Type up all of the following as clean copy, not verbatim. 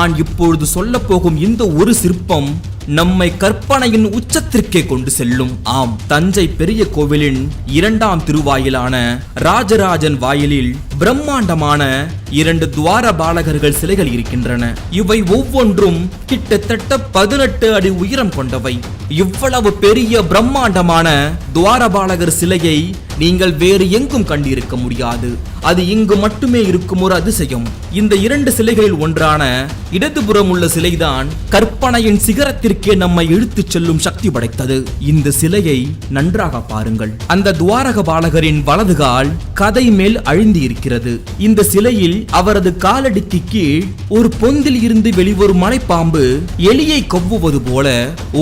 நான் இப்பொழுது சொல்ல போகும் இந்த ஒரு சிற்பம் நம்மை கற்பனையின் உச்சத்திற்கே கொண்டு செல்லும். ஆம், தஞ்சை பெரிய கோவிலின் 2ஆம் திருவாயிலான ராஜராஜன் வாயிலில் பிரம்மாண்டமான 2 துவார பாலகர்கள் சிலைகள் இருக்கின்றன. இவை ஒவ்வொன்றும் கிட்டத்தட்ட 18 அடி உயரம் கொண்டவை. இவ்வளவு பெரிய பிரம்மாண்டமான துவாரபாலகர் சிலையை நீங்கள் வேறு எங்கும் கண்டிருக்க முடியாது. அது இங்கு மட்டுமே இருக்கும் ஒரு அதிசயம். இந்த 2 சிலைகளில் ஒன்றான இடதுபுறம் உள்ள சிலைதான் கற்பனையின் சிகரத்திற்கே நம்மை இழுத்துச் செல்லும் சக்தி படைத்தது. இந்த சிலையை நன்றாக பாருங்கள். அந்த துவாரக பாலகரின் வலது கால் கதை மேல் அழிந்து இருக்கிறது. இந்த சிலையில் அவரது காலடிக்கு கீழ் ஒரு பொந்தில் இருந்து வெளிவரும் மலைப்பாம்பு எலியை கவ்வுவது போல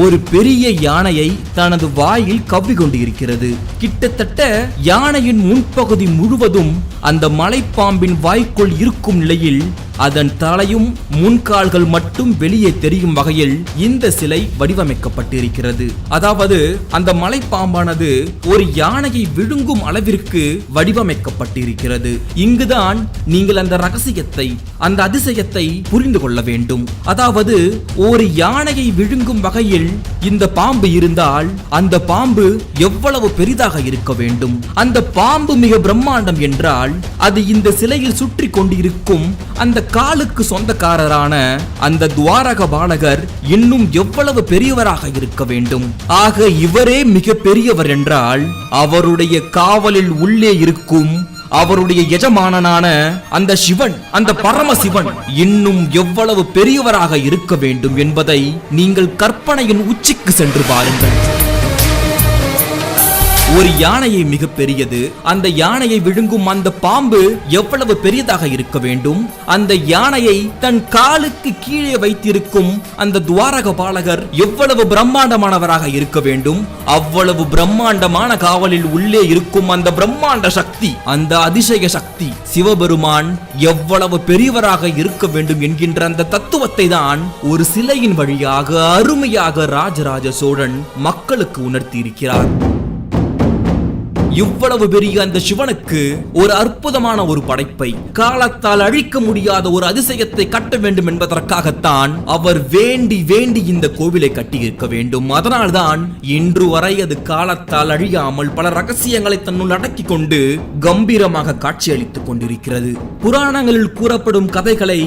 ஒரு பெரிய யானையை தனது வாயில் கவ்விக்கொண்டு இருக்கிறது. கிட்டத்தட்ட யானையின் முன்பகுதி முழுவதும் அந்த மலைப்பாம்பின் வாய்க்குள் இருக்கும் நிலையில் அதன் தலையும் முன்கால்கள் மட்டும் வெளியே தெரியும் வகையில் இந்த சிலை வடிவமைக்கப்பட்டிருக்கிறது. அதாவது அந்த மலைப்பாம்பானது ஒரு யானையை விழுங்கும் அளவிற்கு வடிவமைக்கப்பட்டிருக்கிறது. இங்குதான் நீங்கள் அந்த ரகசியத்தை, அந்த அதிசயத்தை புரிந்து கொள்ள வேண்டும். அதாவது ஒரு யானையை விழுங்கும் வகையில் இந்த பாம்பு இருந்தால் அந்த பாம்பு எவ்வளவு பெரிதாக இருக்க வேண்டும். அந்த பாம்பு மிக பிரம்மாண்டம் என்றால் அது இந்த சிலையில் சுற்றி கொண்டிருக்கும் அந்த காலுக்கு சொந்தக்காரரான அந்த துவாரக பாலகர் இன்னும் எவ்வளவு பெரியவராக இருக்க வேண்டும். ஆக இவரே மிக பெரியவர் என்றால் அவருடைய காவலில் உள்ளே இருக்கும் அவருடைய எஜமானனான அந்த சிவன், அந்த பரமசிவன் இன்னும் எவ்வளவு பெரியவராக இருக்க வேண்டும் என்பதை நீங்கள் கற்பனையின் உச்சிக்கு சென்று பாருங்கள். ஒரு யானையை மிக பெரியது, அந்த யானையை விழுங்கும் அந்த பாம்பு எவ்வளவு பெரியதாக இருக்க வேண்டும். அந்த யானையை தன் காலுக்கு கீழே வைத்திருக்கும் அந்த துவாரக பாலகர் எவ்வளவு பிரம்மாண்டமானவராக இருக்க வேண்டும். அவ்வளவு பிரம்மாண்டமான காவலில் உள்ளே இருக்கும் அந்த பிரம்மாண்ட சக்தி, அந்த அதிசய சக்தி சிவபெருமான் எவ்வளவு பெரியவராக இருக்க வேண்டும் என்கின்ற அந்த தத்துவத்தை தான் ஒரு சிலையின் வழியாக அருமையாக ராஜராஜ சோழன் மக்களுக்கு உணர்த்தி இருக்கிறார். இவ்வளவு பெரிய அந்த சிவனுக்கு ஒரு அற்புதமான ஒரு படைப்பை, காலத்தால் அழிக்க முடியாத ஒரு அதிசயத்தை கட்ட வேண்டும் என்பதற்காகத்தான் அவர் வேண்டி வேண்டி இந்த கோவிலை கட்டியிருக்க வேண்டும். அதனால்தான் இன்று வரை அது காலத்தால் அழியாமல் பல ரகசியங்களை தன்னுள் அடக்கிக் கொண்டு கம்பீரமாக காட்சியளித்துக் கொண்டிருக்கிறது. புராணங்களில் கூறப்படும் கதைகளை